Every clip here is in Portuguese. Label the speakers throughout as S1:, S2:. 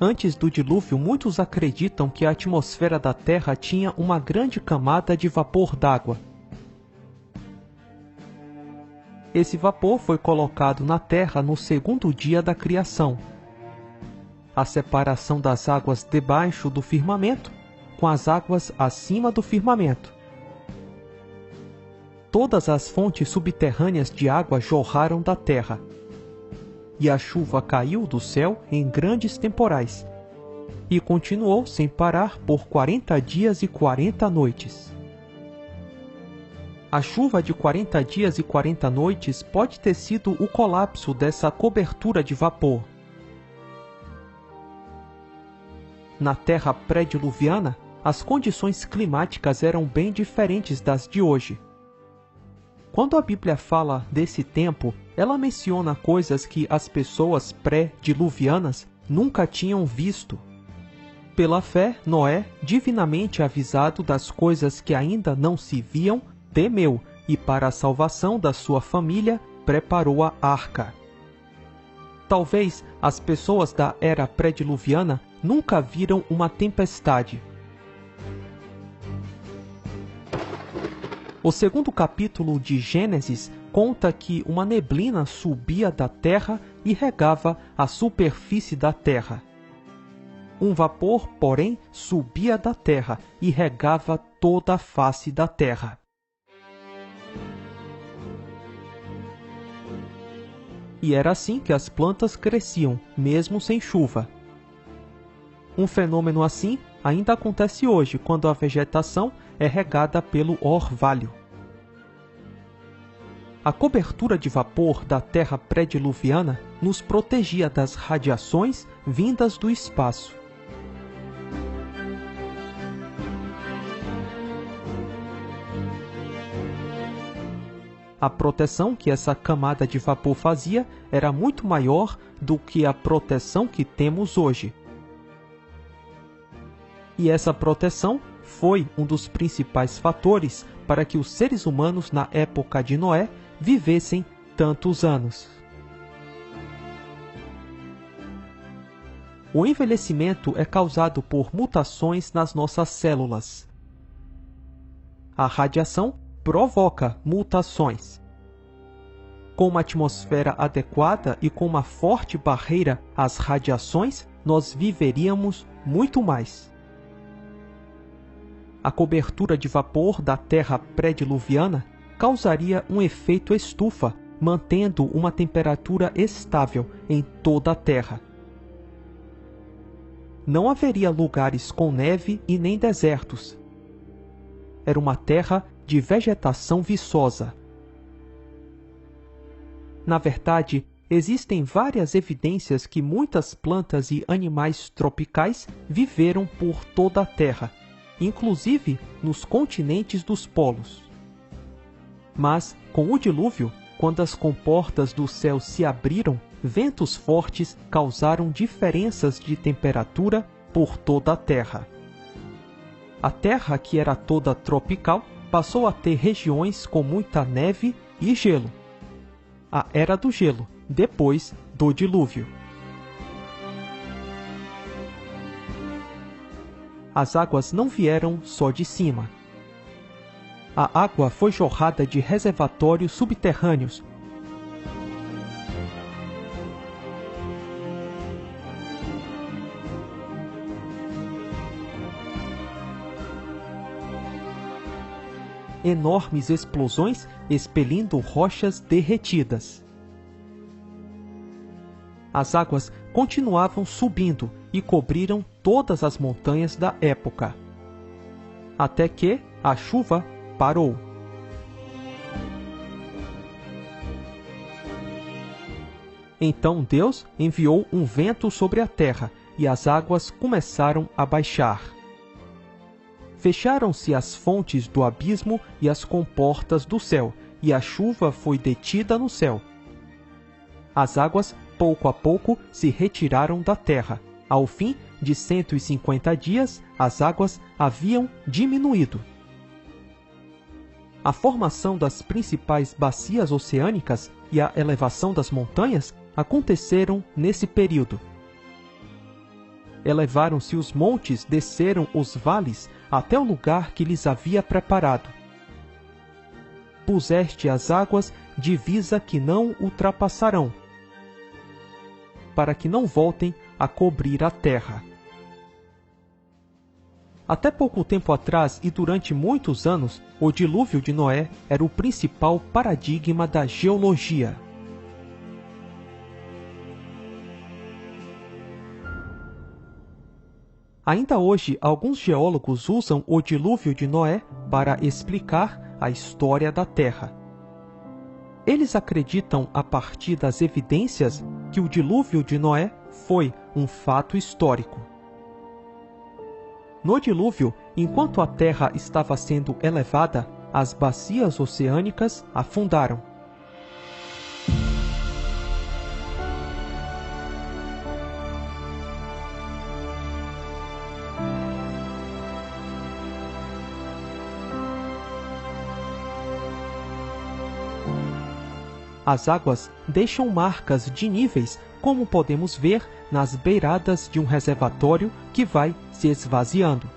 S1: Antes do dilúvio, muitos acreditam que a atmosfera da Terra tinha uma grande camada de vapor d'água. Esse vapor foi colocado na Terra no segundo dia da criação. A separação das águas debaixo do firmamento com as águas acima do firmamento. Todas as fontes subterrâneas de água jorraram da terra, e a chuva caiu do céu em grandes temporais, e continuou sem parar por 40 dias e 40 noites. A chuva de 40 dias e 40 noites pode ter sido o colapso dessa cobertura de vapor. Na Terra pré-diluviana, as condições climáticas eram bem diferentes das de hoje. Quando a Bíblia fala desse tempo, ela menciona coisas que as pessoas pré-diluvianas nunca tinham visto. Pela fé, Noé, divinamente avisado das coisas que ainda não se viam, temeu e, para a salvação da sua família, preparou a arca. Talvez as pessoas da era pré-diluviana nunca viram uma tempestade. O segundo capítulo de Gênesis conta que uma neblina subia da terra e regava a superfície da terra. Um vapor, porém, subia da terra e regava toda a face da terra. E era assim que as plantas cresciam, mesmo sem chuva. Um fenômeno assim ainda acontece hoje, quando a vegetação é regada pelo orvalho. A cobertura de vapor da Terra pré-diluviana nos protegia das radiações vindas do espaço. A proteção que essa camada de vapor fazia era muito maior do que a proteção que temos hoje. E essa proteção foi um dos principais fatores para que os seres humanos na época de Noé vivessem tantos anos. O envelhecimento é causado por mutações nas nossas células. A radiação provoca mutações. Com uma atmosfera adequada e com uma forte barreira às radiações, nós viveríamos muito mais. A cobertura de vapor da Terra pré-diluviana causaria um efeito estufa, mantendo uma temperatura estável em toda a Terra. Não haveria lugares com neve e nem desertos. Era uma terra de vegetação viçosa. Na verdade, existem várias evidências que muitas plantas e animais tropicais viveram por toda a Terra, inclusive nos continentes dos polos. Mas, com o dilúvio, quando as comportas do céu se abriram, ventos fortes causaram diferenças de temperatura por toda a Terra. A Terra, que era toda tropical, passou a ter regiões com muita neve e gelo. A Era do Gelo, depois do dilúvio. As águas não vieram só de cima. A água foi jorrada de reservatórios subterrâneos. Enormes explosões expelindo rochas derretidas. As águas continuavam subindo e cobriram todas as montanhas da época, até que a chuva parou. Então Deus enviou um vento sobre a terra e as águas começaram a baixar. Fecharam-se as fontes do abismo e as comportas do céu, e a chuva foi detida no céu. As águas, pouco a pouco, se retiraram da terra. Ao fim de 150 dias, as águas haviam diminuído. A formação das principais bacias oceânicas e a elevação das montanhas aconteceram nesse período. elevaram-se os montes, desceram os vales, até o lugar que lhes havia preparado. Puseste as águas divisa que não ultrapassarão, para que não voltem a cobrir a terra. Até pouco tempo atrás e durante muitos anos, o dilúvio de Noé era o principal paradigma da geologia. Ainda hoje, alguns geólogos usam o dilúvio de Noé para explicar a história da Terra. Eles acreditam, a partir das evidências, que o dilúvio de Noé foi um fato histórico. No dilúvio, enquanto a Terra estava sendo elevada, as bacias oceânicas afundaram. As águas deixam marcas de níveis, como podemos ver nas beiradas de um reservatório que vai se esvaziando.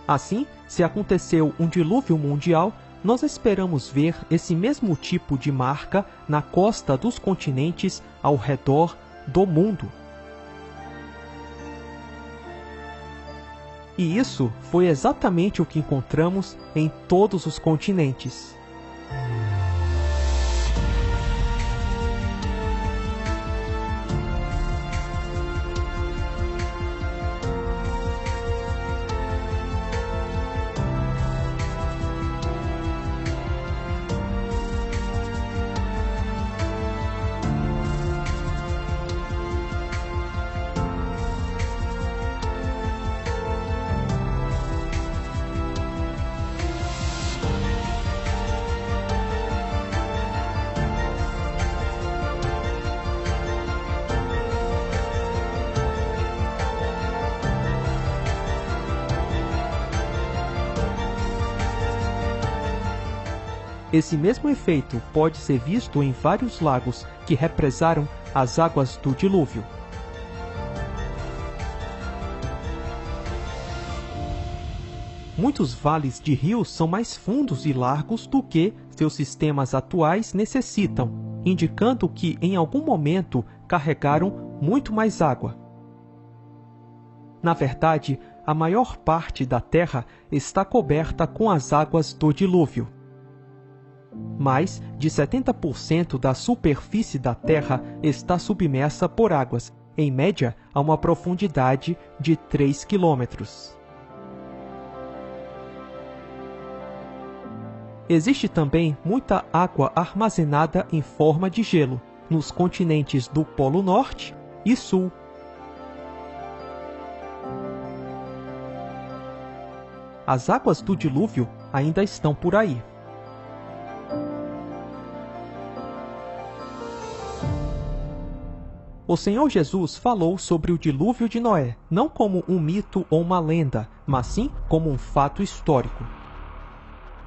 S1: Assim, se aconteceu um dilúvio mundial, nós esperamos ver esse mesmo tipo de marca na costa dos continentes ao redor do mundo. E isso foi exatamente o que encontramos em todos os continentes. Esse mesmo efeito pode ser visto em vários lagos que represaram as águas do dilúvio. Muitos vales de rios são mais fundos e largos do que seus sistemas atuais necessitam, indicando que em algum momento carregaram muito mais água. Na verdade, a maior parte da Terra está coberta com as águas do dilúvio. Mais de 70% da superfície da Terra está submersa por águas, em média a uma profundidade de 3 quilômetros. Existe também muita água armazenada em forma de gelo, nos continentes do Polo Norte e Sul. As águas do dilúvio ainda estão por aí. O Senhor Jesus falou sobre o dilúvio de Noé, não como um mito ou uma lenda, mas sim como um fato histórico.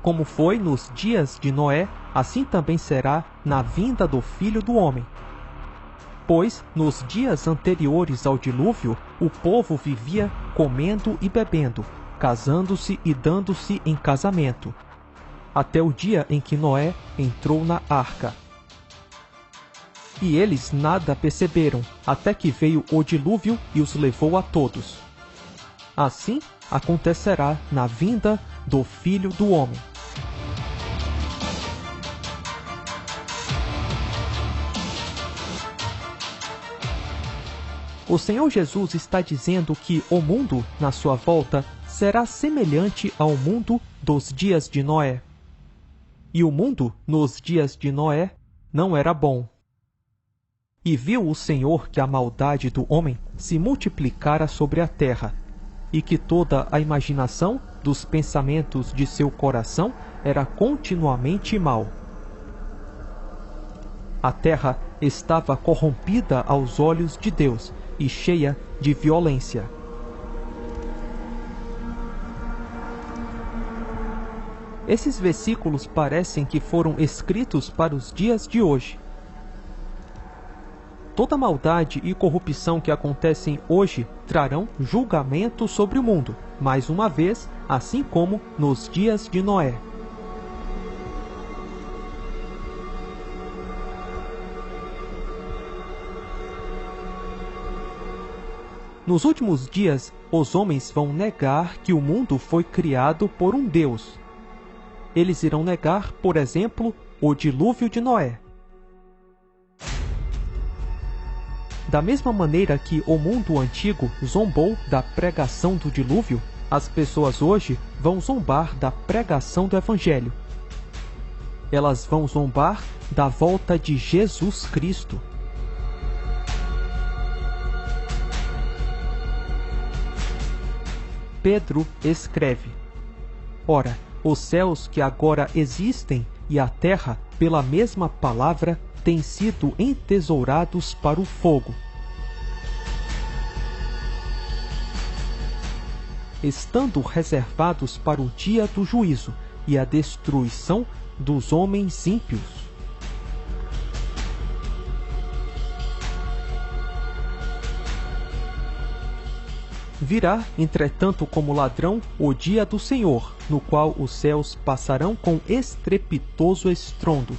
S1: Como foi nos dias de Noé, assim também será na vinda do Filho do Homem. Pois, nos dias anteriores ao dilúvio, o povo vivia comendo e bebendo, casando-se e dando-se em casamento, até o dia em que Noé entrou na arca. E eles nada perceberam, até que veio o dilúvio e os levou a todos. Assim acontecerá na vinda do Filho do Homem. O Senhor Jesus está dizendo que o mundo, na sua volta, será semelhante ao mundo dos dias de Noé. E o mundo, nos dias de Noé, não era bom. E viu o Senhor que a maldade do homem se multiplicara sobre a terra, e que toda a imaginação dos pensamentos de seu coração era continuamente mal. A terra estava corrompida aos olhos de Deus e cheia de violência. Esses versículos parecem que foram escritos para os dias de hoje. Toda maldade e corrupção que acontecem hoje trarão julgamento sobre o mundo, mais uma vez, assim como nos dias de Noé. Nos últimos dias, os homens vão negar que o mundo foi criado por um Deus. Eles irão negar, por exemplo, o dilúvio de Noé. Da mesma maneira que o mundo antigo zombou da pregação do dilúvio, as pessoas hoje vão zombar da pregação do Evangelho. Elas vão zombar da volta de Jesus Cristo. Pedro escreve: Ora, os céus que agora existem e a terra, pela mesma palavra, têm sido entesourados para o fogo, estando reservados para o dia do juízo e a destruição dos homens ímpios. Virá, entretanto, como ladrão o dia do Senhor, no qual os céus passarão com estrepitoso estrondo,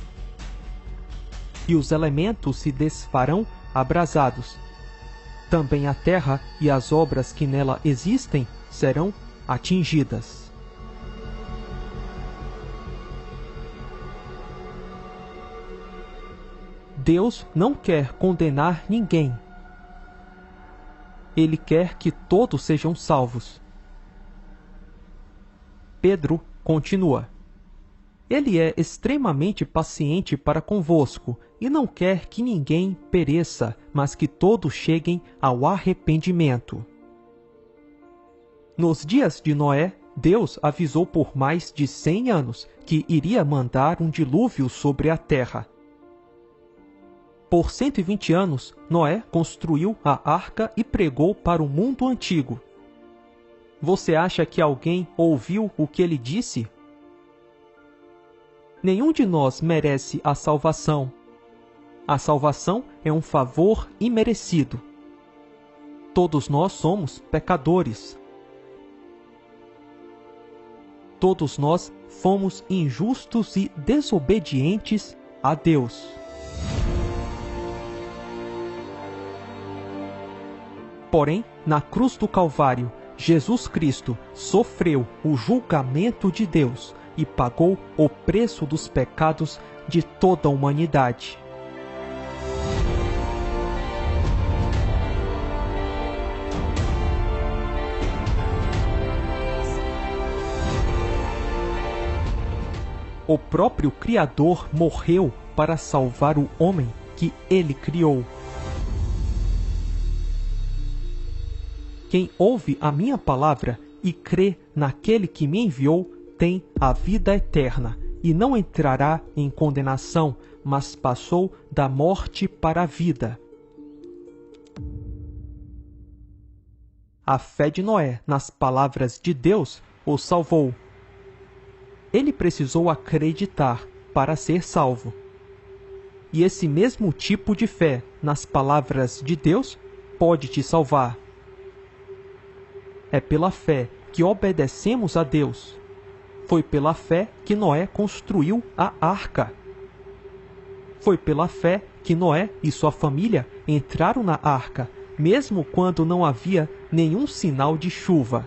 S1: e os elementos se desfarão abrasados. Também a terra e as obras que nela existem serão atingidas. Deus não quer condenar ninguém. Ele quer que todos sejam salvos. Pedro continua: Ele é extremamente paciente para convosco, e não quer que ninguém pereça, mas que todos cheguem ao arrependimento. Nos dias de Noé, Deus avisou por mais de 100 anos que iria mandar um dilúvio sobre a terra. Por 120 anos, Noé construiu a arca e pregou para o mundo antigo. Você acha que alguém ouviu o que ele disse? Nenhum de nós merece a salvação. A salvação é um favor imerecido. Todos nós somos pecadores. Todos nós fomos injustos e desobedientes a Deus. Porém, na cruz do Calvário, Jesus Cristo sofreu o julgamento de Deus e pagou o preço dos pecados de toda a humanidade. O próprio Criador morreu para salvar o homem que ele criou. Quem ouve a minha palavra e crê naquele que me enviou tem a vida eterna e não entrará em condenação, mas passou da morte para a vida. A fé de Noé nas palavras de Deus o salvou. Ele precisou acreditar para ser salvo. E esse mesmo tipo de fé nas palavras de Deus pode te salvar. É pela fé que obedecemos a Deus. Foi pela fé que Noé construiu a arca. Foi pela fé que Noé e sua família entraram na arca, mesmo quando não havia nenhum sinal de chuva.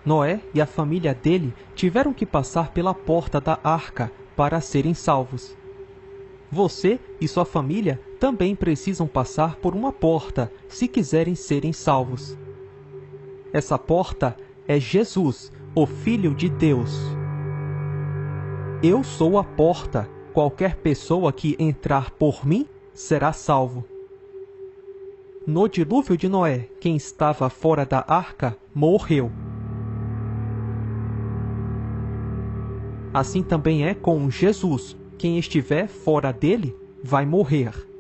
S1: Noé e a família dele tiveram que passar pela porta da arca para serem salvos. Você e sua família também precisam passar por uma porta se quiserem serem salvos. Essa porta é Jesus, o Filho de Deus. Eu sou a porta. Qualquer pessoa que entrar por mim será salvo. No dilúvio de Noé, quem estava fora da arca morreu. Assim também é com Jesus. Quem estiver fora dele vai morrer.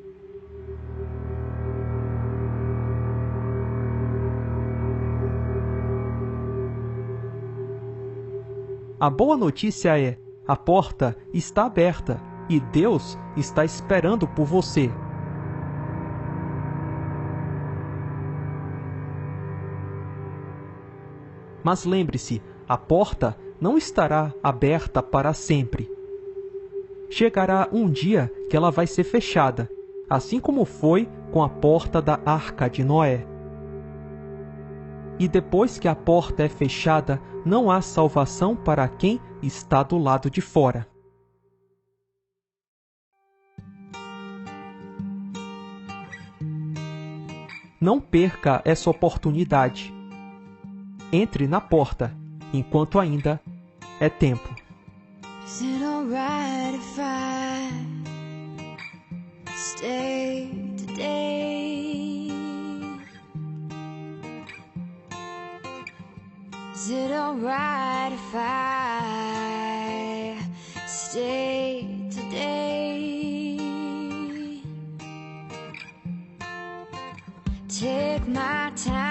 S1: A boa notícia é: a porta está aberta e Deus está esperando por você. Mas lembre-se, a porta não estará aberta para sempre. Chegará um dia que ela vai ser fechada, assim como foi com a porta da Arca de Noé. E depois que a porta é fechada, não há salvação para quem está do lado de fora. Não perca essa oportunidade. Entre na porta, enquanto ainda é tempo.
S2: Is it alright if I stay today? Is it alright if I stay today? Take my time.